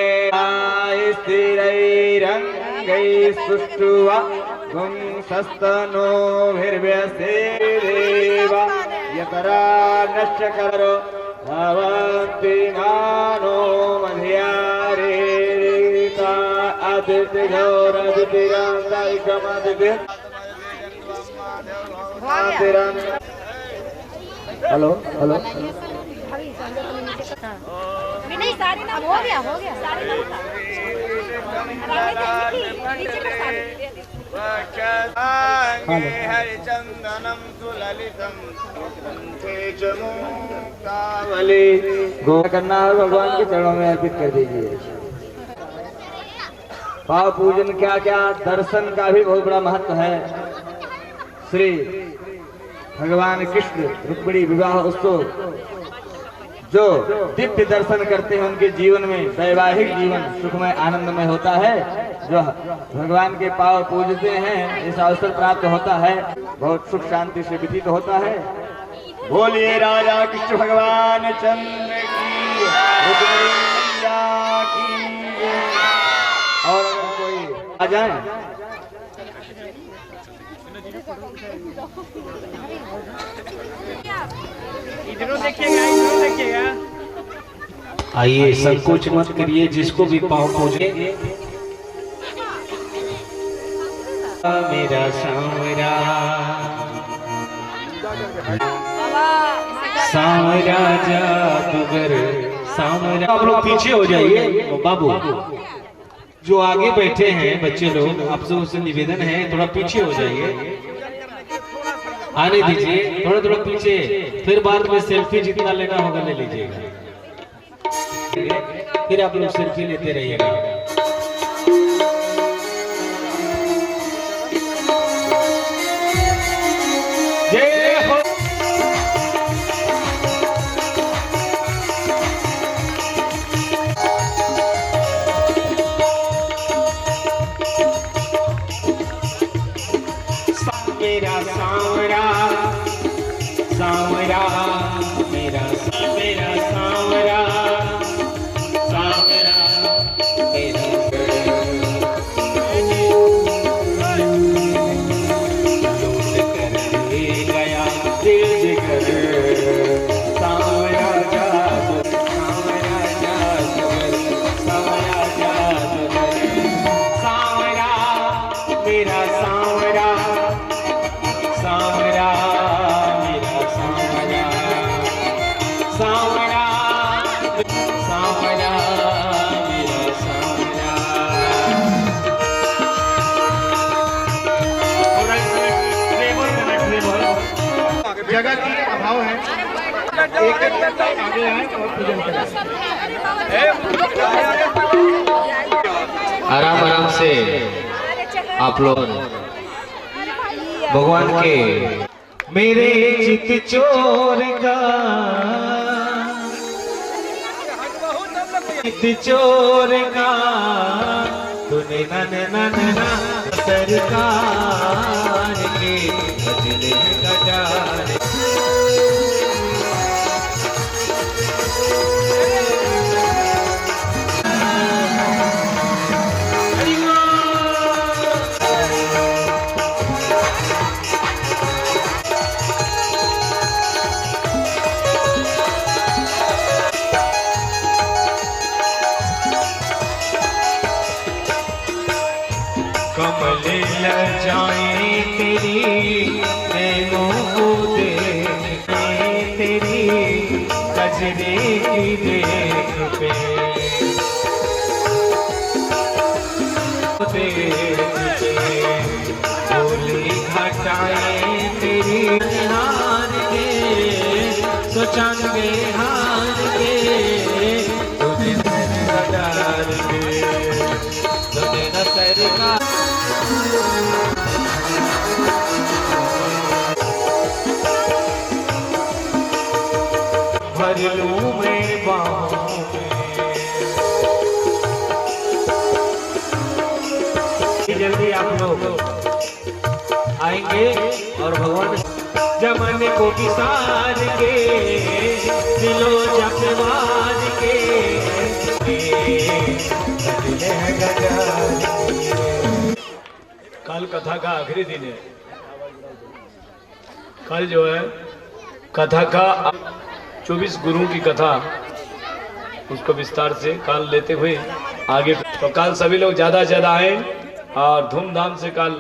स्थिरैरङ्गैः सुष्ठुवा गुंसस्तनो भिर्व्यसेदेव यतरा नश्चकरो भवन्ति मानो मध्यारेता अदितिघोरदितिरान्ताइकमदिति हेलो हेलो नहीं साड़ी ना हो गया साड़ी ना नीचे का साड़ी हरिचंदनम सुललितम गो करना और भगवान के चरणों में अर्पित कर दीजिए। पाव पूजन क्या क्या दर्शन का भी बहुत बड़ा महत्व है। श्री भगवान कृष्ण रुक्मिणी विवाह उत्सव जो दिव्य दर्शन करते हैं उनके जीवन में वैवाहिक जीवन सुखमय आनंदमय होता है। जो भगवान के पाव पूजते हैं इस अवसर प्राप्त होता है, बहुत सुख शांति से व्यतीत होता है। बोलिए राजा कृष्ण भगवान चंद्र की, रुक्मिणी मैया की। और अगर कोई आ जाए इधरों देखिएगा, इधरों देखिएगा। आइए संकोच मत करिए, जिसको भी पाँव पूजे। मेरा सांवरा सांवरा जादूगर सांवरा। आप लोग पीछे हो जाइए बाबू, जो आगे बैठे हैं बच्चे लोग, आप सबसे निवेदन है थोड़ा पीछे हो जाइए, आने दीजिए थोड़ा थोड़ा पीछे। फिर बाद में सेल्फी जितना लेना होगा ले लीजिएगा, फिर आप लोग सेल्फी लेते रहिएगा। जय हो। मेरा सांवरा सांवरा मेरा मेरा सांवरा सांवरा मेरा लौट कर ले गया दिल कर सांवरा जादू सांवरा जादूगर सांवरा जादूगर सांवरा मेरा सांवरा सांवरा मेरा सांवरा सांवरा सांवरा मेरा सांवरा। जगह की अभाव है, एक एक आगे आए और पूजन करें। आराम आराम से आप लोग भगवान के। मेरे चित चोर का चित चोर का तूने नन नन ना सरकार के बदले गजार। कमल लजाए तेरी नैनों को देखने तेरी कजरे की देख पे बोली घटाए तेरी हार के सोचान के हार के तुझे नदार के तुझे न सरकार। भर लूं मैं बाहों में। जल्दी आप लोग आएंगे और भगवान जमाने को विसार के दिलो जपवार के कल कथा का आखिरी दिन है। कल जो है कथा का 24 गुरुओं की कथा, उसको विस्तार से कल लेते हुए आगे। तो कल सभी लोग ज्यादा से ज्यादा आए और धूमधाम से कल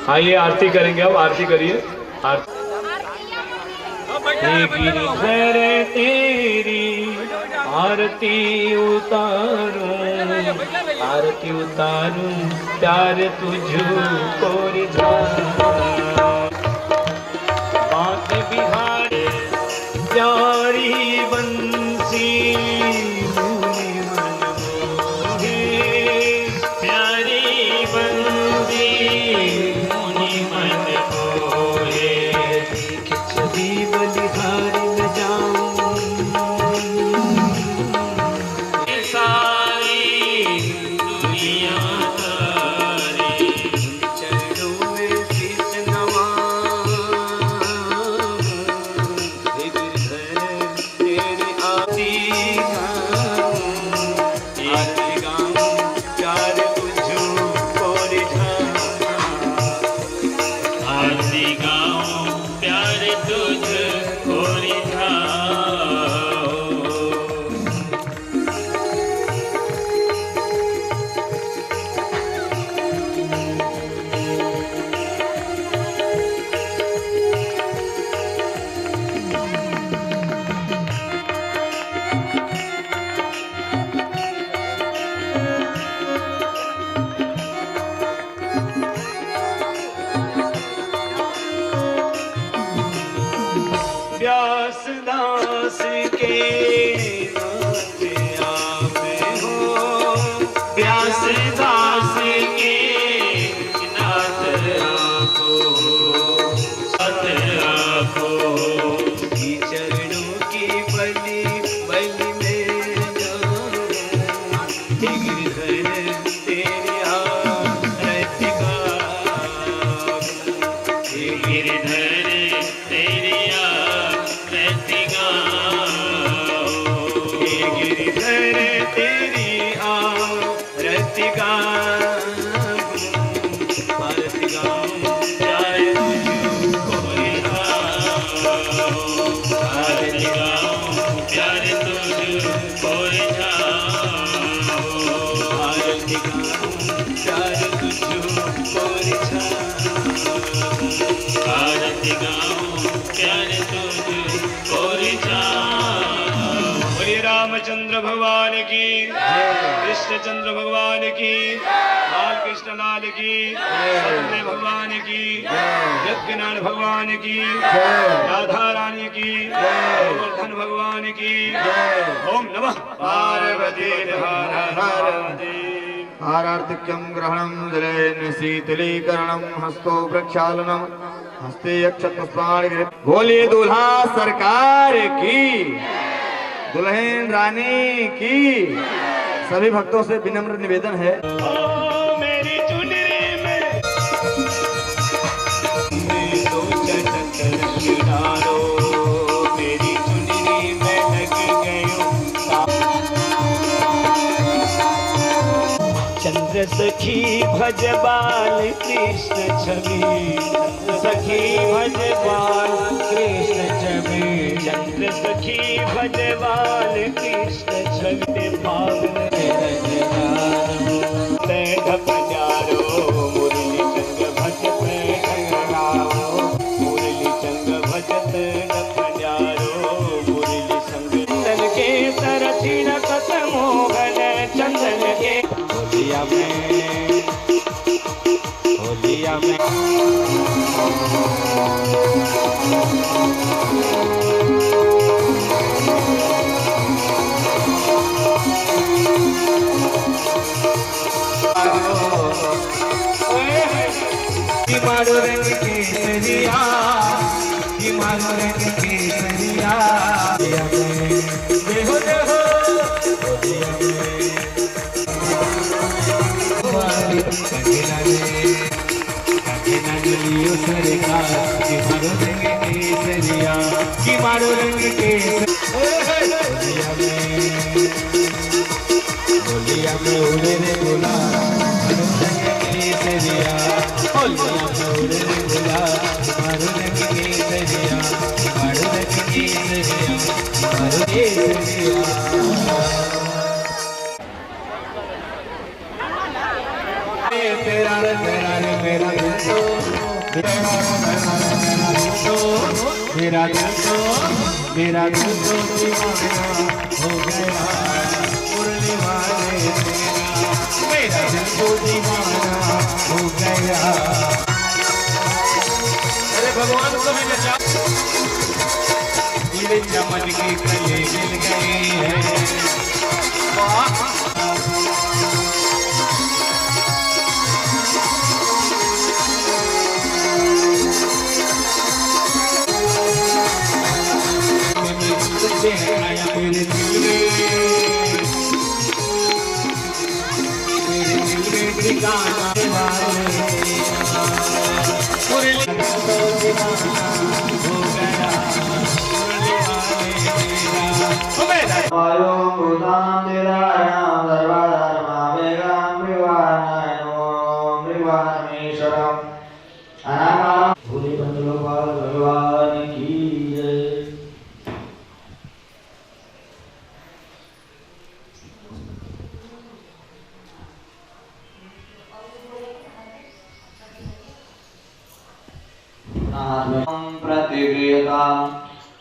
आइए आरती करेंगे। अब आरती करिए। आरती तेरी आरती उतारूं आरती उतारूं प्यार तुझको बात बिहारी प्यारी बंसी व्यास दास के नाथ आप हो, व्यास दास के नाथ आप हो, नाथ आप हो। की चरणों की बलि बलि में जाऊं, गिरधर तेरी आरती गाऊं, गिरधर तेरी आरती गाऊं, गिरधर तेरी आरती गाऊं, आरती गाऊं प्यारे तुझको रिझाऊं, आरती गाऊं प्यारे तुझको रिझाऊं, आरती गाऊं प्यारे तुझको रिझाऊं, आरती गाऊं प्यारे तुझको रिझाऊं। बोलिए रामचंद्र भगवान की, कृष्णचंद्र भगवान की, लाल कृष्ण लाल की, सत्यदेव भगवान की, यज्ञनारायण भगवान की, राधा रानी की, गोवर्धन भगवान की। ओम नमः पार्वती हर हर हारार्थिक्यं ग्रहणं जलेन शीतलीकरणं हस्तो प्रक्षालनम हस्ते अक्षतपुष्पाणि बोलिए दूल्हा सरकार की, दुल्हन रानी की। सभी भक्तों से विनम्र निवेदन है, मेरी चुनरी में तो चटक डालो, मेरी चुनरी में लग गयो चंद्र सखी भज बाल कृष्ण छवि, सखी भज बाल कृष्ण छवि, चंद्र सखी भज बाल कृष्ण छवि भाव ढपजारो मुरली चंग भजत ढपजारो, मुरली चंग भजत ढपजारो, मुरली संग चंदन के सरथिन कत मोहन चंदन के होलिया में, होलिया में मारो रंग केसरिया, मारो रंग केसरिया, देखो देखो लियो सरकार की मारो रंग केसरिया, की मारो रंग केसरिया में, होलिया में उड़े रे गुलाल मारो रंग केसरिया, होलिया में उड़े रे गुलाल मारो रंग केसरिया, मारो रंग केसरिया, मारो केसरिया। तेरा रंग मेरा दिल तो, मेरा दिल तो दीवाना हो गया, मुरली वाले तेरा मेरा दिल तो दीवाना हो गया। अरे भगवान को भी बचा, मेरे चमन की कली मिल गई है, वाह आया मेरे दिल में ठिकाना मुरली तो दीवाना हो गया, मुरली वाले आयो भूतां निरायणं सर्वधर्मावेगं मृगानायनो मृगानमीश्वरम् अनामं भूले बंदलोपाल भगवान की जय। प्रतिक्रियता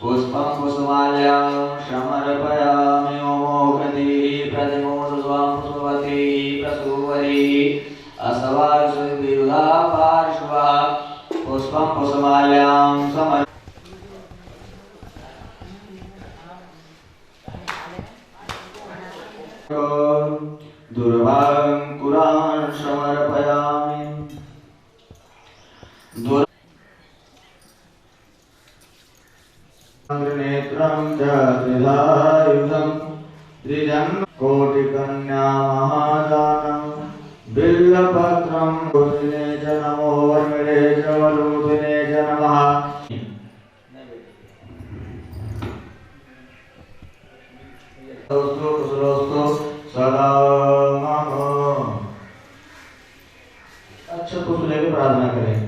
पुष्पं कुसुमाल्यां समर्पयामि ओमोगति प्रतिमो सुस्वां पुष्पवती प्रसूवरी असवासुविरुधा पार्श्वा पुष्पं कुसुमाल्यां समर्पयामि दुर्भाङ्कुरान् समर्पयामि नेत्रं च त्रिधायुधं त्रिजन्म कोटिकन्या महादानं बिल्लपत्रं कुटिने च नमो वर्मिणे च वलूधिने च नमः कुशलोस्तु सदा मम। अच्छा कुछ लेके प्रार्थना करें।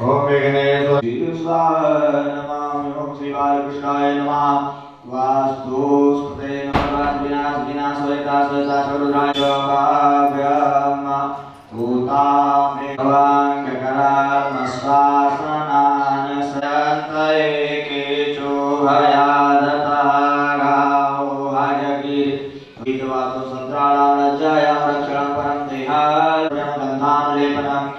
ओम विघ्नेश्वर नमामि ओम श्री बालकृष्णाय नमः वास्तु स्पते नमः विनाश विनाश होता सदा सर्वदाय भाव्यम भूतामे भवांग करामस्वासनान संतये केचो भयादता गाओ हाजगीर विद्वातो संत्राणां लज्जायां रक्षणं परं देहाय गन्धान् लेपनम्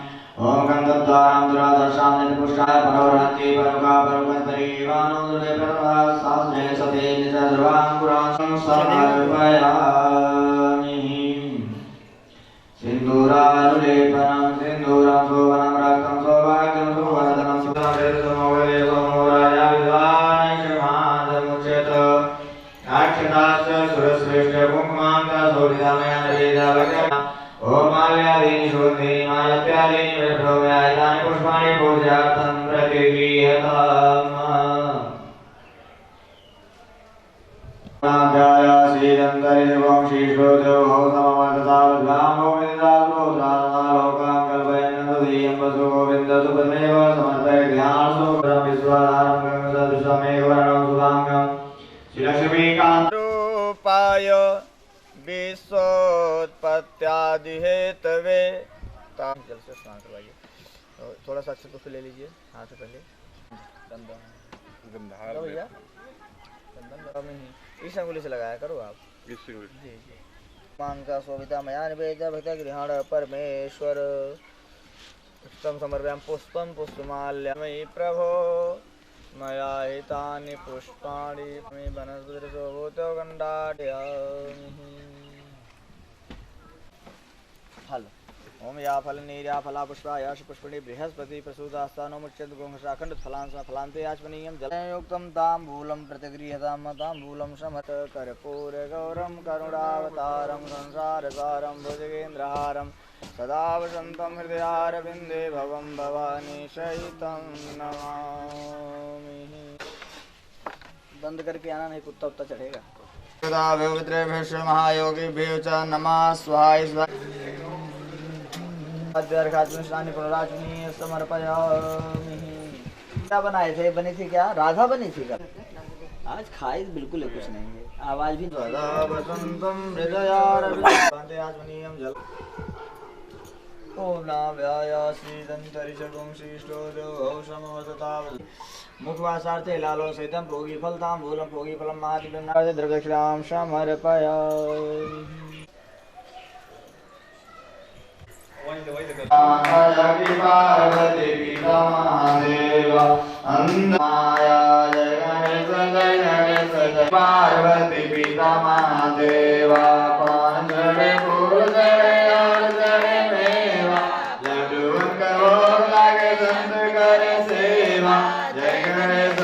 ओम गंधद्वारां दुरादर्शां निपुष्टाय परोहन्ति परुका परुकन्तरीवानुदुले प्रभासास्ने सते निजर्वाङ्कुरां समर्पयामि सिन्दूरानुलेपनं सिन्दूरं शोभनं रक्तं सौभाग्यं सुवर्धनं सुतमवेदमोगदेवमोराय विद्वानैषमादमुच्यत अक्षताश्च सुरश्रेष्ठ कुङ्कुमान्ता शोभितामयानवेदावकर्म ओम माल्यादीनि शोधीनि मालत्यादीनि विभ्रव्यायतानि पुष्पाणि पूजार्थं प्रतिगृह्यताम् नाध्यायासीदन्तरिवं श्रीश्रोदेवो समवर्ततावद्भामो विदितात्रोत्रालोकां कल्पयन्नन्दधीयं वसु गोविन्दसुपदमेव समर्पय ध्यानसुखं विश्वाधारं गङ्गसदृशमेकवर्णं सुभाङ्गं श्रीलक्ष्मीकान्तरूपाय विश्वोत्पत्त्यादि हेतवे जल से स्नान करवाइए। थोड़ा सा अक्षत पुष्प ले लीजिए हाथ से पहले गंधार भैया चंदन में ही इस अंगुली से लगाया करो आप जी जी मांसा शोभिता मया निवेद भक्त गृहण परमेश्वर पुष्पम समर्पयामि पुष्पम पुष्पमाल्यमयि प्रभो मया हितानि पुष्पाणि मे वनस्पतिर्शोभूतो गन्धाढ्यामि। फल ओम या फल नीर्या फला पुष्पायाश पुष्पिणी बृहस्पति प्रसूदास्तानो मुच्यन्त गोंघशाखंड फलांस फलांते याचमनीयं जलयुक्तं ताम्बूलं प्रतिगृह्यतां ताम्बूलं समत कर्पूर गौरं करुणावतारं संसारसारं भुजगेन्द्रहारं सदा वसन्तं हृदयारविन्दे भवं भवानी सहितं नमामि। बंद करके आना नहीं कुत्ता उत्ता चढ़ेगा। महायोगिभ्यो च नमः स्वाहाय समर्पयामि। क्या बनाए थे? बनी थी क्या? राधा बनी थी क्या? आज खाए बिल्कुल कुछ नहीं है। आवाज भी ओम मुखवासार्थे लालो सेतम भोगी फलताम भूलम भोगी फलम महादिव्यं द्रव्यक्षाम समर्पयामि। पार्वती पिता महादेव अन्नाया जय गणेश पार्वती पिता महादेव पांचड़े फूलड़े और जड़े मेवा लड्डू करो लागे संत करे सेवा जय गणेश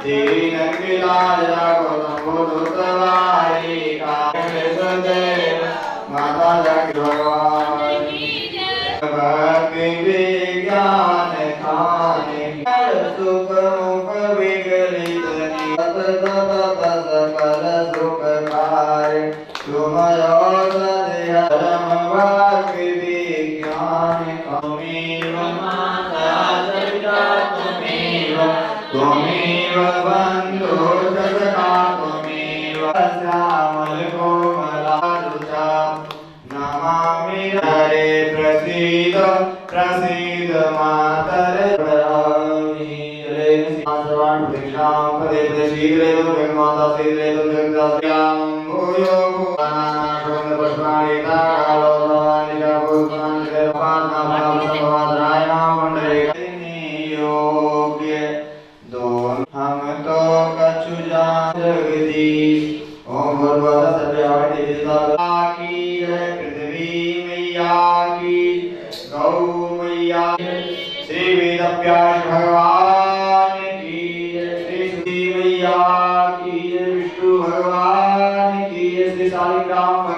दीन की लाज रखो शंभु सवारी गणेश देव माता जग भगवान भक्ति विज्ञान खाने सुख मुख विगलित सकल सुख कार्य तुम धर्म भक्ति विज्ञान तुमेव माता पिता तुमेव बंधु सखा तुमेव श्यामल कोमलारुचा नमामि हरे प्रसीद प्रसीद मातरे सर्वान् प्रतिक्षां पदे शीघ्रे माता शीघ्रे जगदास्यां भूयो भुवनानाशों पुष्पाणि ताकालो भवानि च पुष्पाणि देवानां भावसंवादरायां मंडले योग्य हम तो कछु जान जगदीश ओम भगवत सत्यावति की जय, पृथ्वी मैया की, गौ मैया, श्री वेद व्यास भगवान की जय, श्री सुधी मैया की जय, विष्णु भगवान की जय, श्री शालिग्राम